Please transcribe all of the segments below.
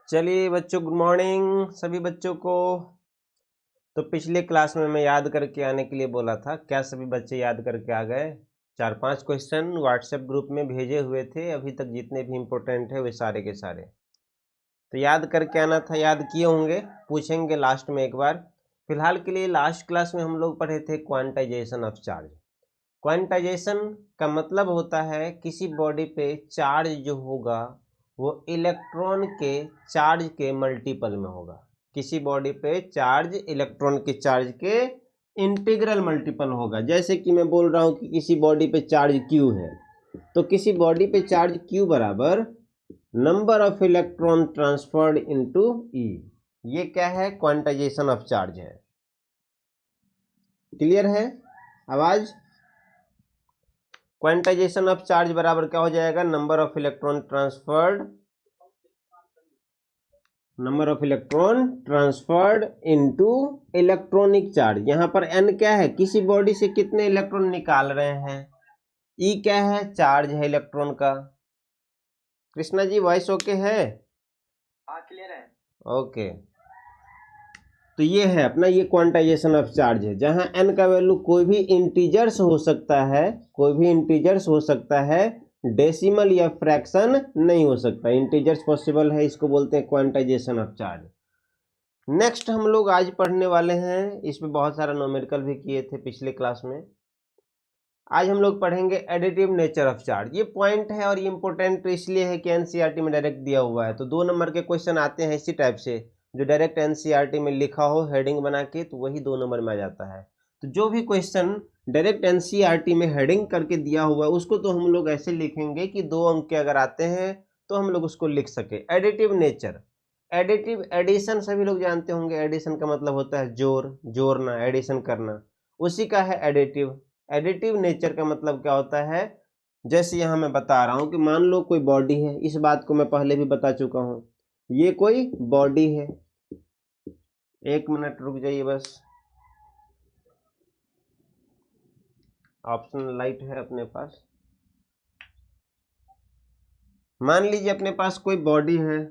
चलिए बच्चों, good morning सभी बच्चों को। तो पिछले क्लास में मैं याद करके आने के लिए बोला था, क्या सभी बच्चे याद करके आ गए? 4-5 क्वेश्चन व्हाट्सएप ग्रुप में भेजे हुए थे, अभी तक जितने भी इम्पोर्टेंट है वे सारे के सारे तो याद करके आना था। याद किए होंगे, पूछेंगे लास्ट में एक बार। फिलहाल के लिए लास्ट क्लास में हम लोग पढ़े थे क्वांटाइजेशन ऑफ चार्ज। क्वांटाइजेशन का मतलब होता है किसी बॉडी पे चार्ज जो होगा वो इलेक्ट्रॉन के चार्ज के मल्टीपल में होगा। किसी बॉडी पे चार्ज इलेक्ट्रॉन के चार्ज के इंटीग्रल मल्टीपल होगा। जैसे कि मैं बोल रहा हूं कि किसी बॉडी पे चार्ज Q है, तो किसी बॉडी पे चार्ज Q बराबर number of electron transferred into E। ये क्या है? क्वांटाइजेशन ऑफ चार्ज है। क्लियर है आवाज? क्वांटाइजेशन ऑफ चार्ज बराबर क्या हो जाएगा? Number of electron transferred into electronic charge. यहां पर n क्या है? किसी बॉडी से कितने इलेक्ट्रॉन निकाल रहे हैं। E क्या है? चार्ज है इलेक्ट्रॉन का। कृष्णा जी वॉइस ओके है? हाँ क्लियर है। ओके, तो ये है अपना, ये क्वांटाइजेशन ऑफ चार्ज है, जहां n का वैल्यू कोई भी इंटीजर्स हो सकता है, कोई भी इंटीजर्स हो सकता है, डेसिमल या फ्रैक्शन नहीं हो सकता। इंटीजर्स पॉसिबल है, इसको बोलते हैं क्वांटाइजेशन ऑफ चार्ज। नेक्स्ट हम लोग आज पढ़ने वाले हैं, इसमें बहुत सारा न्यूमेरिकल भी किए थे पिछले क्लास में। आज हम लोग पढ़ेंगे एडिटिव नेचर ऑफ चार्ज। ये पॉइंट है और ये इंपॉर्टेंट इसलिए है कि एनसीईआरटी में डायरेक्ट दिया हुआ है। तो 2 नंबर के क्वेश्चन आते हैं इसी टाइप से, जो डायरेक्ट एनसीईआरटी में लिखा हो हेडिंग बना के, तो वही 2 नंबर में आ जाता है। तो जो भी क्वेश्चन डायरेक्ट एनसीईआरटी में हेडिंग करके दिया हुआ है उसको तो हम लोग ऐसे लिखेंगे कि 2 अंक के अगर आते हैं तो हम लोग उसको लिख सके। एडिटिव नेचर, एडिटिव एडिशन सभी लोग जानते होंगे। एडिशन का मतलब होता है जोड़ना, एडिशन करना, उसी का है एडिटिव। एडिटिव नेचर का मतलब क्या होता है? जैसे यहां मैं बता रहा हूं कि मान लो कोई बॉडी है, इस बात को मैं पहले भी बता चुका हूं, ये कोई बॉडी है। 1 मिनट रुक जाइए बस, ऑप्शनल लाइट है अपने पास। मान लीजिए अपने पास कोई बॉडी है,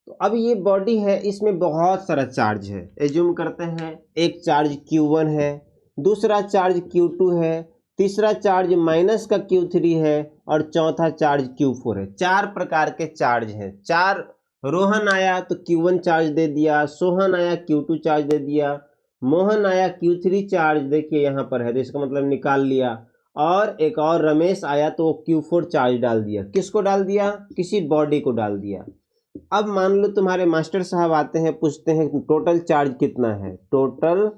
तो अब ये बॉडी है, इसमें बहुत सारा चार्ज है। एज्यूम करते हैं एक चार्ज Q1 है, दूसरा चार्ज Q2 है, तीसरा चार्ज माइनस का Q3 है और चौथा चार्ज Q4 है। 4 प्रकार के चार्ज हैं। 4 रोहन आया तो Q1 चार्ज दे दिया, सोहन आया Q2 चार्ज दे दिया, मोहन आया Q3 चार्ज, देखिए यहाँ पर है तो इसका मतलब निकाल लिया, और एक और रमेश आया तो वो Q4 चार्ज डाल दिया। किसको डाल दिया? किसी बॉडी को डाल दिया। अब मान लो तुम्हारे मास्टर साहब आते हैं, पूछते हैं टोटल चार्ज कितना है, टोटल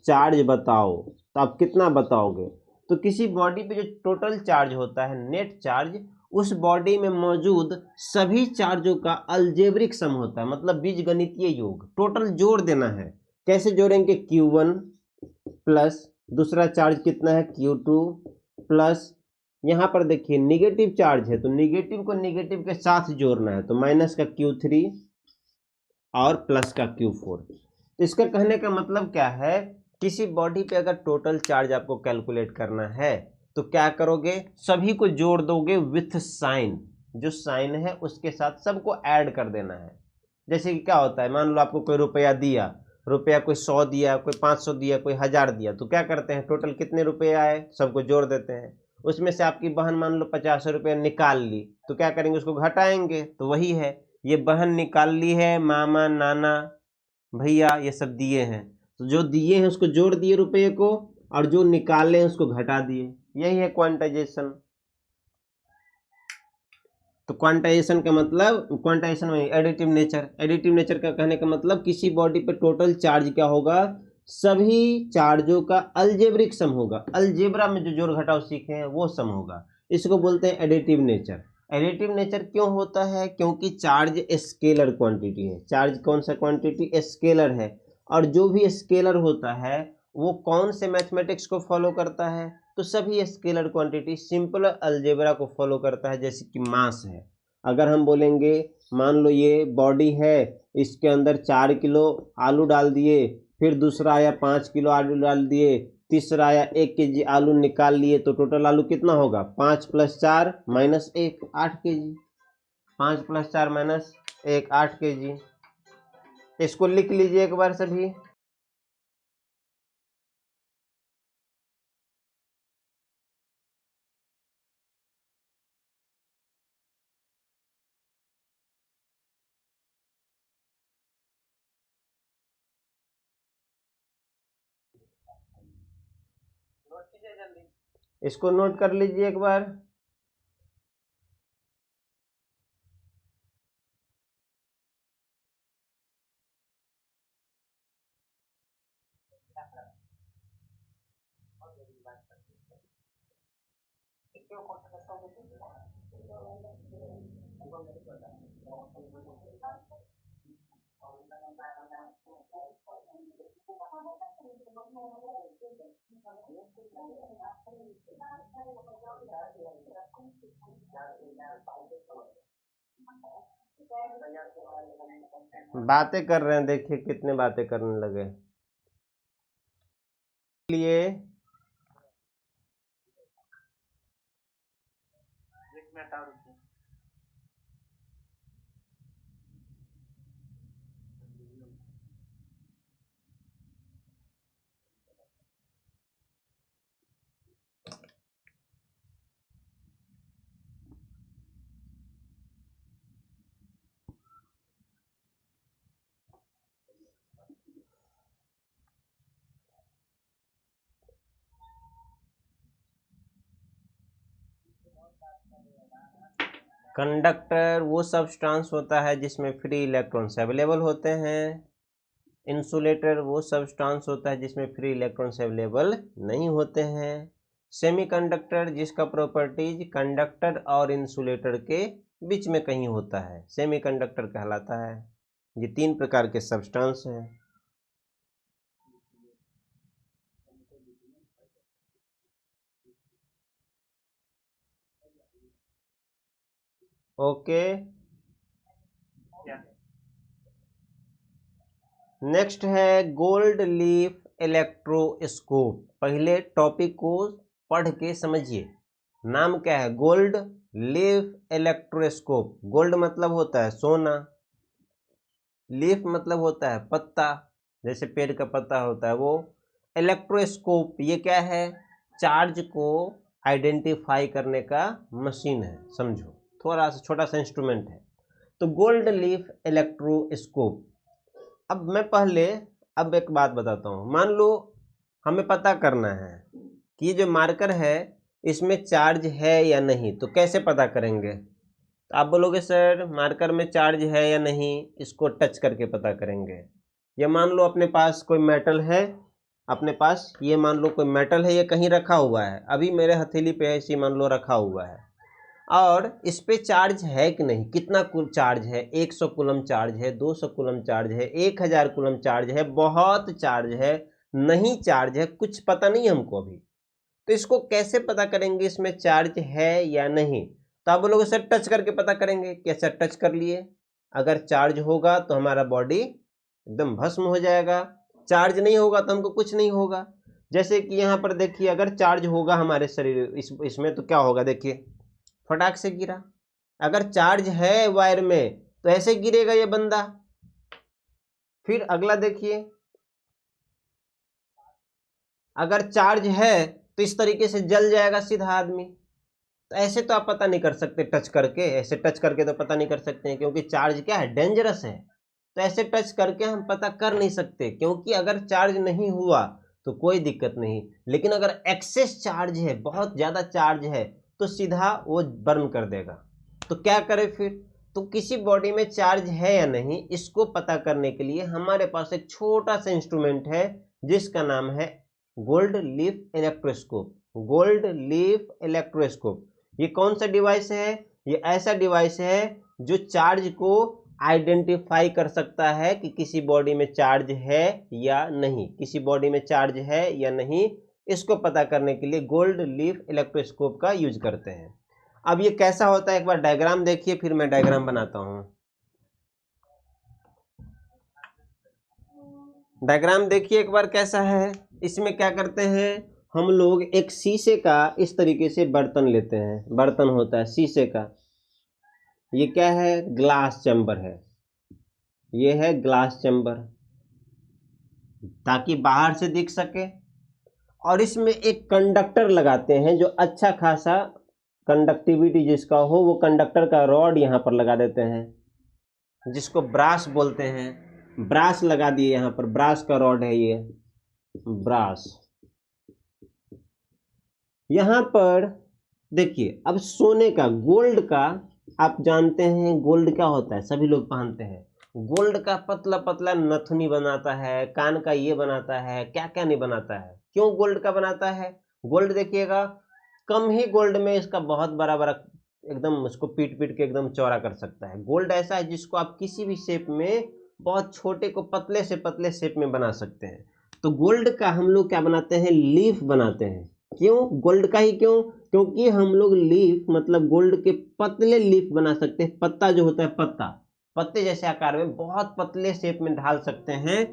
चार्ज बताओ, तो आप कितना बताओगे? तो किसी बॉडी पे जो टोटल चार्ज होता है, नेट चार्ज, उस बॉडी में मौजूद सभी चार्जों का अलजेब्रिक सम होता है, मतलब बीजगणितीय योग। टोटल जोड़ देना है। कैसे जोड़ेंगे? Q1 प्लस दूसरा चार्ज कितना है Q2 प्लस, यहां पर देखिए निगेटिव चार्ज है तो निगेटिव को निगेटिव के साथ जोड़ना है, तो माइनस का Q3 और प्लस का Q4। तो इसका कहने का मतलब क्या है? किसी बॉडी पे अगर टोटल चार्ज आपको कैलकुलेट करना है तो क्या करोगे? सभी को जोड़ दोगे विथ साइन, जो साइन है उसके साथ सबको ऐड कर देना है। जैसे कि क्या होता है, मान लो आपको कोई रुपया दिया, रुपया कोई 100 दिया, कोई 500 दिया, कोई 1000 दिया, तो क्या करते हैं? टोटल कितने रुपये आए सबको जोड़ देते हैं। उसमें से आपकी बहन मान लो 50 रुपये निकाल ली, तो क्या करेंगे? उसको घटाएंगे। तो वही है, ये बहन निकाल ली है, मामा नाना भैया ये सब दिए हैं, तो जो दिए हैं उसको जोड़ दिए रुपये को, और जो निकाले हैं उसको घटा दिए। यही है क्वांटाइजेशन। तो क्वांटाइजेशन का मतलब, क्वांटाइजेशन में एडिटिव नेचर, एडिटिव नेचर का कहने का मतलब किसी बॉडी पे टोटल चार्ज क्या होगा? सभी चार्जों का अलजेब्रिक सम होगा। अलजेब्रा में जो जोड़ घटाव सीखे हैं वो सम होगा। इसको बोलते हैं एडिटिव नेचर। एडिटिव नेचर क्यों होता है? क्योंकि चार्ज स्केलर क्वांटिटी है। चार्ज कौन सा क्वांटिटी? स्केलर है। और जो भी स्केलर होता है वो कौन से मैथमेटिक्स को फॉलो करता है? तो सभी स्केलर क्वांटिटी सिंपल अलजेब्रा को फॉलो करता है। जैसे कि मास है, अगर हम बोलेंगे मान लो ये बॉडी है, इसके अंदर 4 किलो आलू डाल दिए, फिर दूसरा आया 5 किलो आलू डाल दिए, तीसरा आया 1 kg आलू निकाल लिए, तो टोटल आलू कितना होगा? 5 + 4 - 1 8 kg। 5 + 4 - 1 8 kg। इसको लिख लीजिए एक बार सभी। नोट कीजिए जल्दी। इसको नोट कर लीजिए एक बार। बातें कर रहे हैं, देखिए कितने बातें करने लगे। लिए 1 मिनट और रुकिए। कंडक्टर वो सब्सटेंस होता है जिसमें फ्री इलेक्ट्रॉन्स अवेलेबल होते हैं। इंसुलेटर वो सब्सटेंस होता है जिसमें फ्री इलेक्ट्रॉन्स अवेलेबल नहीं होते हैं। सेमीकंडक्टर जिसका प्रॉपर्टीज कंडक्टर और इंसुलेटर के बीच में कहीं होता है, सेमीकंडक्टर कहलाता है। ये 3 प्रकार के सब्सटेंस हैं। ओके, नेक्स्ट है गोल्ड लीफ इलेक्ट्रोस्कोप। पहले टॉपिक को पढ़ के समझिए। नाम क्या है? Gold leaf electroscope. गोल्ड मतलब होता है सोना, लीफ मतलब होता है पत्ता, जैसे पेड़ का पत्ता होता है वो। इलेक्ट्रोस्कोप ये क्या है? चार्ज को आइडेंटिफाई करने का मशीन है, समझो। थोड़ा सा छोटा सा इंस्ट्रूमेंट है। तो गोल्ड लीफ इलेक्ट्रोस्कोप। अब एक बात बताता हूँ। मान लो हमें पता करना है कि जो मार्कर है इसमें चार्ज है या नहीं, तो कैसे पता करेंगे? तो आप बोलोगे सर मार्कर में चार्ज है या नहीं इसको टच करके पता करेंगे। ये मान लो अपने पास कोई मेटल है, अपने पास ये मान लो कोई मेटल है, ये कहीं रखा हुआ है, अभी मेरे हथेली पे ऐसे मान लो रखा हुआ है, और इस पे चार्ज है कि नहीं, कितना कुल चार्ज है? 100 कूलम चार्ज है, 200 कूलम चार्ज है, 1000 कूलम चार्ज है, बहुत चार्ज है, नहीं चार्ज है, कुछ पता नहीं हमको अभी। तो इसको कैसे पता करेंगे इसमें चार्ज है या नहीं? तो आप बोलोगे सर टच करके पता करेंगे। कैसे टच कर लिए? अगर चार्ज होगा तो हमारा बॉडी एकदम भस्म हो जाएगा, चार्ज नहीं होगा तो हमको कुछ नहीं होगा। जैसे कि यहाँ पर देखिए, अगर चार्ज होगा हमारे शरीर इसमें तो क्या होगा? देखिए फटाक से गिरा। अगर चार्ज है वायर में तो ऐसे गिरेगा ये बंदा। फिर अगला देखिए, अगर चार्ज है तो इस तरीके से जल जाएगा सीधा आदमी। तो ऐसे तो आप पता नहीं कर सकते टच करके, ऐसे टच करके तो पता नहीं कर सकते हैं, क्योंकि चार्ज क्या है? डेंजरस है। तो ऐसे टच करके हम पता कर नहीं सकते, क्योंकि अगर चार्ज नहीं हुआ तो कोई दिक्कत नहीं, लेकिन अगर एक्सेस चार्ज है, बहुत ज़्यादा चार्ज है, तो सीधा वो बर्न कर देगा। तो क्या करें फिर? तो किसी बॉडी में चार्ज है या नहीं इसको पता करने के लिए हमारे पास एक छोटा सा इंस्ट्रूमेंट है जिसका नाम है gold leaf electroscope. Gold leaf electroscope ये कौन सा डिवाइस है? ये ऐसा डिवाइस है जो चार्ज को आइडेंटिफाई कर सकता है कि किसी बॉडी में चार्ज है या नहीं, किसी बॉडी में चार्ज है या नहीं, इसको पता करने के लिए गोल्ड लीफ इलेक्ट्रोस्कोप का यूज करते हैं। अब ये कैसा होता है एक बार डायग्राम देखिए, फिर मैं डायग्राम बनाता हूँ। डायग्राम देखिए एक बार कैसा है। इसमें क्या करते हैं हम लोग, एक शीशे का इस तरीके से बर्तन लेते हैं, बर्तन होता है शीशे का, ये क्या है, ग्लास चैम्बर है, ये है ग्लास चैम्बर, ताकि बाहर से दिख सके। और इसमें एक कंडक्टर लगाते हैं, जो अच्छा खासा कंडक्टिविटी जिसका हो, वो कंडक्टर का रॉड यहाँ पर लगा देते हैं, जिसको ब्रास बोलते हैं। ब्रास लगा दिए यहाँ पर, ब्रास का रॉड है ये, ब्रास। यहाँ पर देखिए, अब सोने का, गोल्ड का, आप जानते हैं गोल्ड क्या होता है, सभी लोग पहनते हैं। गोल्ड का पतला पतला नथुनी बनाता है, कान का ये बनाता है, क्या क्या नहीं बनाता है। क्यों गोल्ड का बनाता है? गोल्ड देखिएगा, कम ही गोल्ड में इसका बहुत बड़ा बड़ा एकदम उसको पीट पीट के एकदम चौड़ा कर सकता है। गोल्ड ऐसा है जिसको आप किसी भी शेप में, बहुत छोटे को पतले से पतले शेप में बना सकते हैं। तो गोल्ड का हम लोग क्या बनाते हैं, लीफ बनाते हैं। क्यों गोल्ड का ही? क्यों? क्योंकि हम लोग लीफ मतलब गोल्ड के पतले लीफ बना सकते हैं। पत्ता जो होता है, पत्ते जैसे आकार में बहुत पतले शेप में ढाल सकते हैं।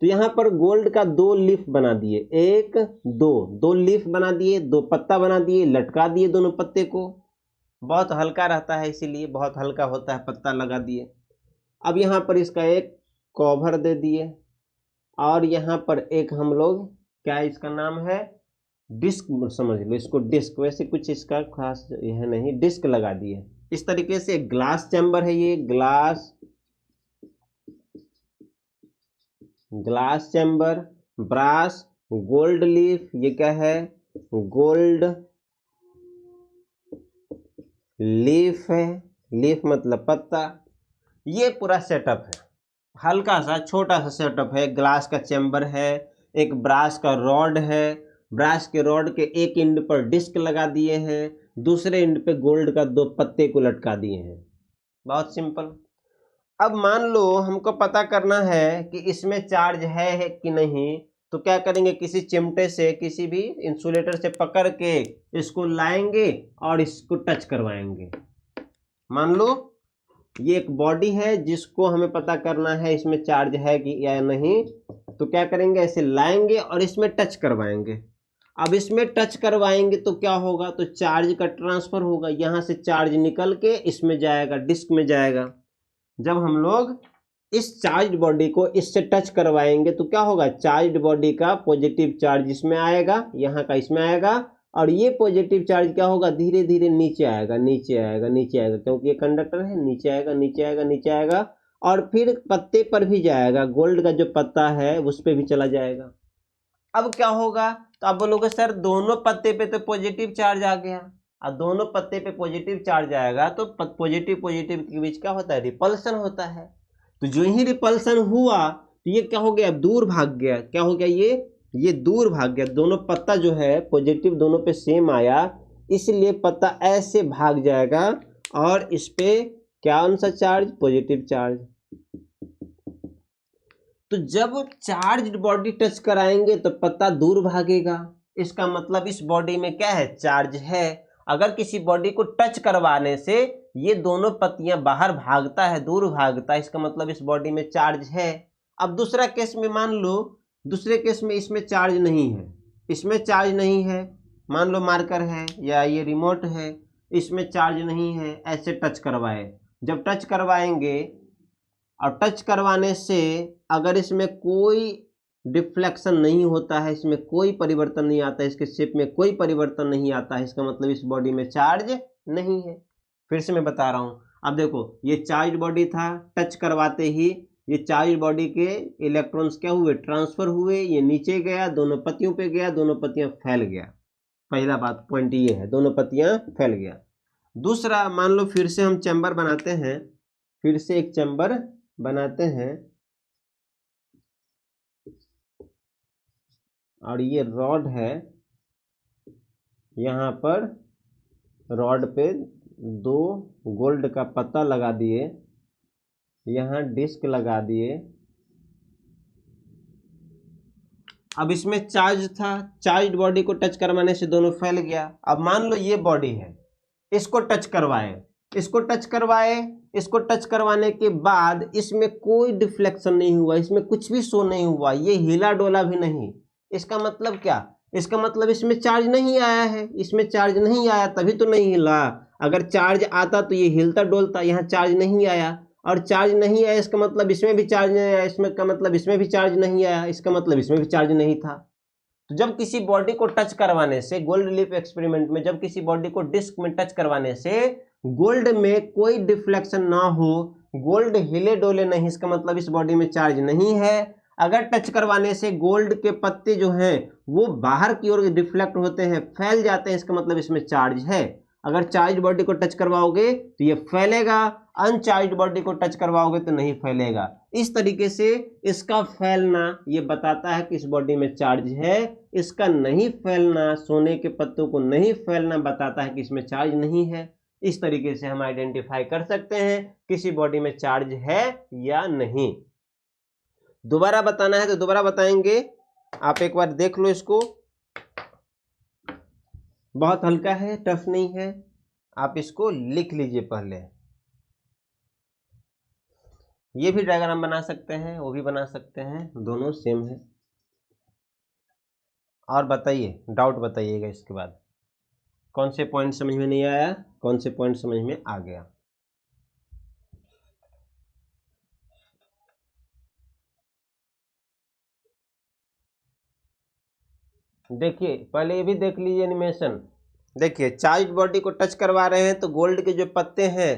तो यहाँ पर गोल्ड का 2 लीफ बना दिए, 1 2 लीफ बना दिए, 2 पत्ता बना दिए, लटका दिए दोनों पत्ते को। बहुत हल्का रहता है, इसीलिए बहुत हल्का होता है, पत्ता लगा दिए। अब यहाँ पर इसका एक कवर दे दिए, और यहाँ पर एक हम लोग, क्या इसका नाम है, डिस्क समझ लो इसको, डिस्क। वैसे कुछ इसका खास यह नहीं, डिस्क लगा दिए। इस तरीके से ग्लास चैम्बर है ये, glass chamber, brass, gold leaf, ये क्या है, गोल्ड लीफ है, लीफ मतलब पत्ता। ये पूरा सेटअप है, हल्का सा छोटा सा सेटअप है। ग्लास का चैम्बर है, एक ब्रास का रॉड है, ब्रास के रॉड के एक एंड पर डिस्क लगा दिए हैं, दूसरे एंड पे गोल्ड का 2 पत्ते को लटका दिए हैं। बहुत सिंपल। अब मान लो हमको पता करना है कि इसमें चार्ज है कि नहीं, तो क्या करेंगे, किसी चिमटे से, किसी भी इंसुलेटर से पकड़ के इसको लाएंगे और इसको टच करवाएंगे। मान लो ये एक बॉडी है जिसको हमें पता करना है इसमें चार्ज है कि या नहीं, तो क्या करेंगे, ऐसे लाएंगे और इसमें टच करवाएंगे। अब इसमें टच करवाएंगे तो क्या होगा, तो चार्ज का ट्रांसफर होगा, यहाँ से चार्ज निकल के इसमें जाएगा, डिस्क में जाएगा। जब हम लोग इस चार्ज बॉडी को इससे टच करवाएंगे तो क्या होगा, चार्ज बॉडी का पॉजिटिव चार्ज इसमें आएगा, यहाँ का इसमें आएगा, और ये पॉजिटिव चार्ज क्या होगा, धीरे धीरे नीचे आएगा, नीचे आएगा, नीचे आएगा, क्योंकि ये कंडक्टर है, नीचे आएगा, नीचे आएगा, नीचे आएगा, और फिर पत्ते पर भी जाएगा, गोल्ड का जो पत्ता है उस पर भी चला जाएगा। अब क्या होगा, तो आप बोलोगे सर दोनों पत्ते पे तो पॉजिटिव चार्ज आ गया, और दोनों पत्ते पे पॉजिटिव चार्ज आएगा तो पॉजिटिव पॉजिटिव के बीच क्या होता है, रिपल्सन होता है। तो जो ही रिपल्सन हुआ तो ये क्या हो गया, दूर भाग गया। क्या हो गया, ये दूर भाग गया। दोनों पत्ता जो है पॉजिटिव दोनों पे सेम आया, इसलिए पत्ता ऐसे भाग जाएगा, और इस पे क्या सा चार्ज, पॉजिटिव चार्ज। तो जब चार्ज बॉडी टच कराएंगे तो पत्ता दूर भागेगा, इसका मतलब इस बॉडी में क्या है, चार्ज है। अगर किसी बॉडी को टच करवाने से ये दोनों पत्तियां बाहर भागता है, दूर भागता है, इसका मतलब इस बॉडी में चार्ज है। अब दूसरा केस में मान लो, दूसरे केस में इसमें चार्ज नहीं है, इसमें चार्ज नहीं है, मान लो मार्कर है या ये रिमोट है, इसमें चार्ज नहीं है, ऐसे टच करवाए। जब टच करवाएंगे और टच करवाने से अगर इसमें कोई डिफ्लेक्शन नहीं होता है, इसमें कोई परिवर्तन नहीं आता है, इसके शेप में कोई परिवर्तन नहीं आता है, इसका मतलब इस बॉडी में चार्ज नहीं है। फिर से मैं बता रहा हूँ, अब देखो ये चार्ज बॉडी था, टच करवाते ही ये चार्ज बॉडी के इलेक्ट्रॉन्स क्या हुए, ट्रांसफर हुए, ये नीचे गया, दोनों पत्तियों पे गया, दोनों पत्तियां फैल गया। पहला बात पॉइंट ये है, दोनों पत्तियां फैल गया। दूसरा, मान लो फिर से हम चैम्बर बनाते हैं, फिर से एक चैम्बर बनाते हैं, और ये रॉड है, यहाँ पर रॉड पे 2 गोल्ड का पत्ता लगा दिए, यहाँ डिस्क लगा दिए। अब इसमें चार्ज था, चार्ज बॉडी को टच करवाने से दोनों फैल गया। अब मान लो ये बॉडी है, इसको टच करवाए, इसको टच करवाए, इसको टच करवाने के बाद इसमें कोई डिफ्लेक्शन नहीं हुआ, इसमें कुछ भी शो नहीं हुआ, ये हिला डोला भी नहीं, इसका मतलब क्या, इसका मतलब इसमें चार्ज नहीं आया है, इसमें चार्ज नहीं आया तभी तो नहीं हिला। अगर चार्ज आता तो ये हिलता डोलता, यहाँ चार्ज नहीं आया, और चार्ज नहीं आया इसका मतलब इसमें भी चार्ज नहीं आया, इसमें का मतलब इसमें भी चार्ज नहीं आया, इसका मतलब इसमें भी चार्ज नहीं था। तो जब किसी बॉडी को टच करवाने से, गोल्ड लीफ एक्सपेरिमेंट में जब किसी बॉडी को डिस्क में टच करवाने से गोल्ड में कोई डिफ्लेक्शन ना हो, गोल्ड हिले डोले नहीं, इसका मतलब इस बॉडी में चार्ज नहीं है। अगर टच करवाने से गोल्ड के पत्ते जो हैं वो बाहर की ओर डिफ्लेक्ट होते हैं, फैल जाते हैं, इसका मतलब इसमें चार्ज है। अगर चार्ज बॉडी को टच करवाओगे तो ये फैलेगा, अनचार्ज बॉडी को टच करवाओगे तो नहीं फैलेगा। इस तरीके से इसका फैलना ये बताता है कि इस बॉडी में चार्ज है, इसका नहीं फैलना, सोने के पत्तों को नहीं फैलना बताता है कि इसमें चार्ज नहीं है। इस तरीके से हम आइडेंटिफाई कर सकते हैं किसी बॉडी में चार्ज है या नहीं। दोबारा बताना है तो दोबारा बताएंगे, आप एक बार देख लो इसको, बहुत हल्का है, टफ नहीं है, आप इसको लिख लीजिए पहले। ये भी डायग्राम बना सकते हैं, वो भी बना सकते हैं, दोनों सेम है। और बताइए, डाउट बताइएगा इसके बाद, कौन से पॉइंट समझ में नहीं आया, कौन से पॉइंट समझ में आ गया। देखिए पहले ये भी देख लीजिए एनिमेशन। देखिए चार्ज बॉडी को टच करवा रहे हैं तो गोल्ड के जो पत्ते हैं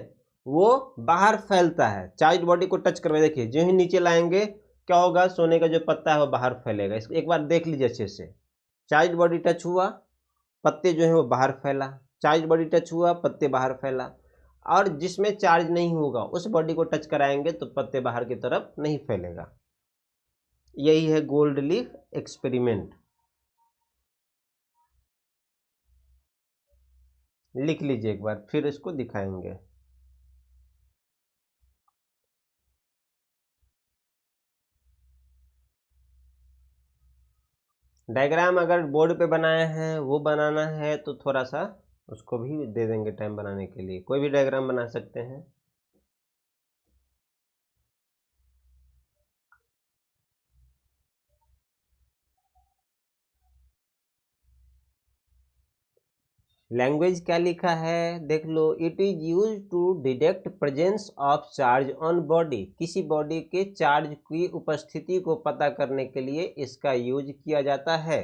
वो बाहर फैलता है। चार्ज बॉडी को टच करवाए, देखिए जो ही नीचे लाएंगे क्या होगा, सोने का जो पत्ता है वो बाहर फैलेगा। इसको एक बार देख लीजिए अच्छे से। चार्ज बॉडी टच हुआ, पत्ते जो है वो बाहर फैला, चार्ज बॉडी टच हुआ, पत्ते बाहर फैला। और जिसमें चार्ज नहीं होगा उस बॉडी को टच कराएंगे तो पत्ते बाहर की तरफ नहीं फैलेगा। यही है गोल्ड लीफ एक्सपेरिमेंट। लिख लीजिए एक बार, फिर इसको दिखाएंगे। डायग्राम अगर बोर्ड पे बनाए हैं वो बनाना है तो थोड़ा सा उसको भी दे देंगे टाइम बनाने के लिए, कोई भी डायग्राम बना सकते हैं। लैंग्वेज क्या लिखा है देख लो। It is use to detect presence of charge on body. किसी बॉडी के चार्ज की उपस्थिति को पता करने के लिए इसका यूज किया जाता है।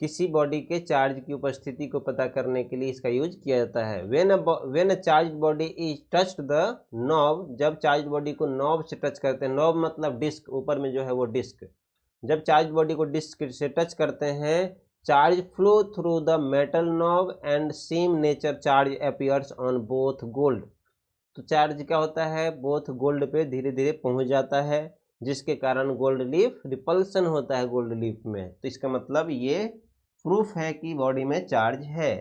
किसी बॉडी के चार्ज की उपस्थिति को पता करने के लिए इसका यूज किया जाता है। When a charge body is touched the knob, जब चार्ज बॉडी को नॉब से टच करते हैं, नॉब मतलब डिस्क, ऊपर में जो है वो डिस्क, जब चार्ज बॉडी को डिस्क से टच करते हैं, charge flow through the metal knob and same nature charge appears on both gold. तो चार्ज क्या होता है, बोथ गोल्ड पे धीरे धीरे पहुंच जाता है, जिसके कारण गोल्ड लीफ रिपल्सन होता है गोल्ड लीफ में। तो इसका मतलब ये प्रूफ है कि बॉडी में चार्ज है।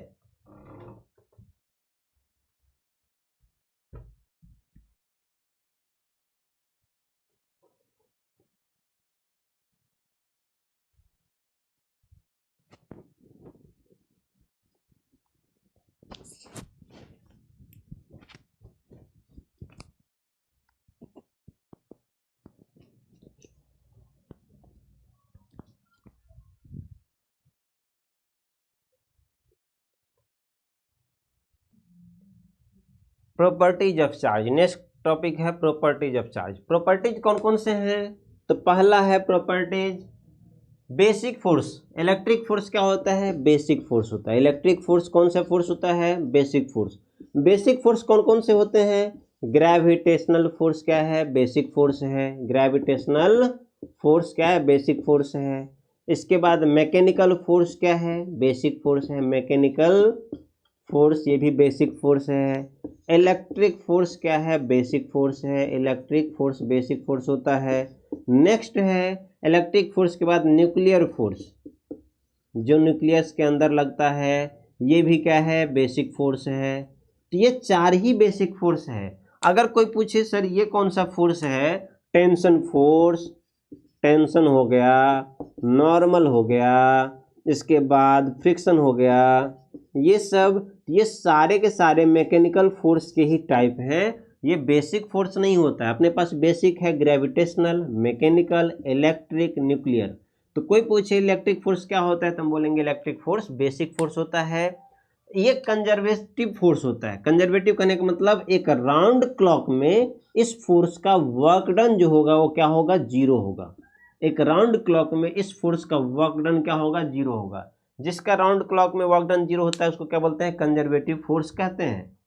Properties of charge, next topic है प्रॉपर्टीज ऑफ चार्ज। प्रॉपर्टीज कौन कौन से हैं, तो पहला है properties basic force. Electric force क्या होता है, बेसिक फोर्स होता है। इलेक्ट्रिक फोर्स कौन सा फोर्स होता है, बेसिक फोर्स। बेसिक फोर्स कौन कौन से होते हैं, ग्रेविटेशनल फोर्स क्या है, बेसिक फोर्स है। ग्रेविटेशनल फोर्स क्या है, बेसिक फोर्स है। इसके बाद मैकेनिकल फोर्स क्या है, बेसिक फोर्स है। मैकेनिकल फोर्स ये भी बेसिक फोर्स है। इलेक्ट्रिक फोर्स क्या है, बेसिक फोर्स है। इलेक्ट्रिक फोर्स बेसिक फोर्स होता है। नेक्स्ट है इलेक्ट्रिक फोर्स के बाद न्यूक्लियर फोर्स, जो न्यूक्लियस के अंदर लगता है, ये भी क्या है, बेसिक फोर्स है। तो ये चार ही बेसिक फोर्स है। अगर कोई पूछे सर ये कौन सा फोर्स है, टेंशन फोर्स, टेंशन हो गया, नॉर्मल हो गया, इसके बाद फ्रिक्शन हो गया, ये सब, ये सारे के सारे मैकेनिकल फोर्स के ही टाइप हैं। ये बेसिक फोर्स नहीं होता है। अपने पास बेसिक है ग्रेविटेशनल, मैकेनिकल, इलेक्ट्रिक, न्यूक्लियर। तो कोई पूछे इलेक्ट्रिक फोर्स क्या होता है तो हम बोलेंगे इलेक्ट्रिक फोर्स बेसिक फोर्स होता है। ये कंजर्वेटिव फोर्स होता है। कंजर्वेटिव कहने का मतलब एक राउंड क्लॉक में इस फोर्स का वर्क डन जो होगा वो क्या होगा, जीरो होगा। एक राउंड क्लॉक में इस फोर्स का वर्क डन क्या होगा, जीरो होगा। जिसका राउंड क्लॉक में वर्क डन जीरो होता है उसको क्या बोलते हैं, कंजर्वेटिव फोर्स कहते हैं।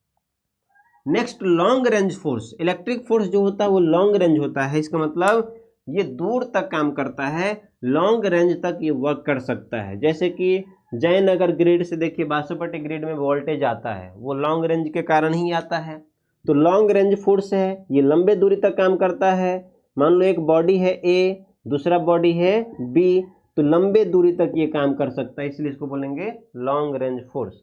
Next long range force. Electric force जो होता है वो लॉन्ग रेंज होता है। इसका मतलब ये दूर तक काम करता है, लॉन्ग रेंज तक ये वर्क कर सकता है। जैसे कि जयनगर ग्रिड से देखिए बासोपट्टी ग्रिड में वोल्टेज आता है, वो लॉन्ग रेंज के कारण ही आता है। तो लॉन्ग रेंज फोर्स है, ये लंबे दूरी तक काम करता है। मान लो एक बॉडी है ए, दूसरा बॉडी है बी, तो लंबे दूरी तक ये काम कर सकता है, इसलिए इसको बोलेंगे long range force.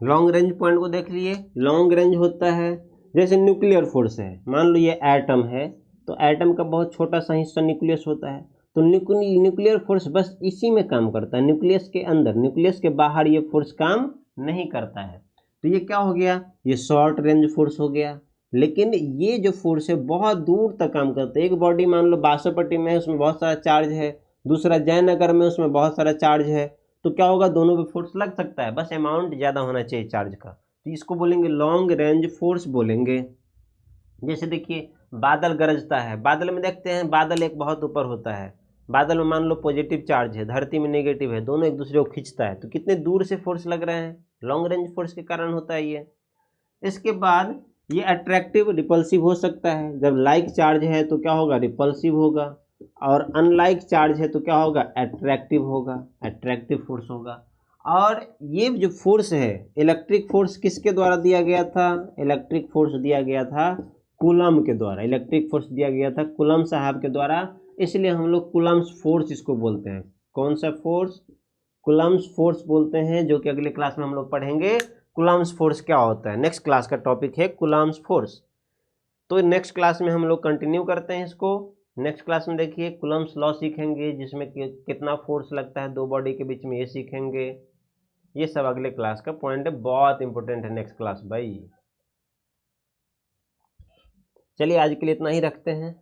Long range point को देख लिए। लॉन्ग रेंज होता है जैसे न्यूक्लियर फोर्स है, मान लो ये एटम है, तो एटम का बहुत छोटा सा हिस्सा न्यूक्लियस होता है, तो न्यूक्लियर फोर्स बस इसी में काम करता है, न्यूक्लियस के अंदर। न्यूक्लियस के बाहर ये फोर्स काम नहीं करता है। तो ये क्या हो गया, ये शॉर्ट रेंज फोर्स हो गया। लेकिन ये जो फोर्स है बहुत दूर तक काम करता है। एक बॉडी मान लो बासोपट्टी में है, उसमें बहुत सारा चार्ज है, दूसरा जयनगर में उसमें बहुत सारा चार्ज है, तो क्या होगा, दोनों पे फोर्स लग सकता है, बस अमाउंट ज़्यादा होना चाहिए चार्ज का। तो इसको बोलेंगे लॉन्ग रेंज फोर्स बोलेंगे। जैसे देखिए बादल गरजता है, बादल में देखते हैं बादल एक बहुत ऊपर होता है, बादल में मान लो पॉजिटिव चार्ज है, धरती में नेगेटिव है, दोनों एक दूसरे को खींचता है, तो कितने दूर से फोर्स लग रहे हैं, लॉन्ग रेंज फोर्स के कारण होता है ये। इसके बाद ये अट्रैक्टिव रिपल्सिव हो सकता है। जब लाइक चार्ज है तो क्या होगा, रिपल्सिव होगा, और अनलाइक चार्ज है तो क्या होगा, अट्रैक्टिव होगा, अट्रैक्टिव फोर्स होगा। और ये जो फोर्स है इलेक्ट्रिक फोर्स किसके द्वारा दिया गया था, इलेक्ट्रिक फोर्स दिया गया था कूलम के द्वारा। इलेक्ट्रिक फोर्स दिया गया था कूलम साहब के द्वारा, इसलिए हम लोग कूलम्स फोर्स इसको बोलते हैं। कौन सा फोर्स, कूलम्स फोर्स बोलते हैं, जो कि अगले क्लास में हम लोग पढ़ेंगे कूलम्स फोर्स क्या होता है। नेक्स्ट क्लास का टॉपिक है कूलम्स फोर्स। तो नेक्स्ट क्लास में हम लोग कंटिन्यू करते हैं इसको। नेक्स्ट क्लास में देखिए कूलम्स लॉ सीखेंगे, जिसमें कितना फोर्स लगता है दो बॉडी के बीच में, ये सीखेंगे। ये सब अगले क्लास का पॉइंट है, बहुत इंपॉर्टेंट है नेक्स्ट क्लास भाई। चलिए आज के लिए इतना ही रखते हैं।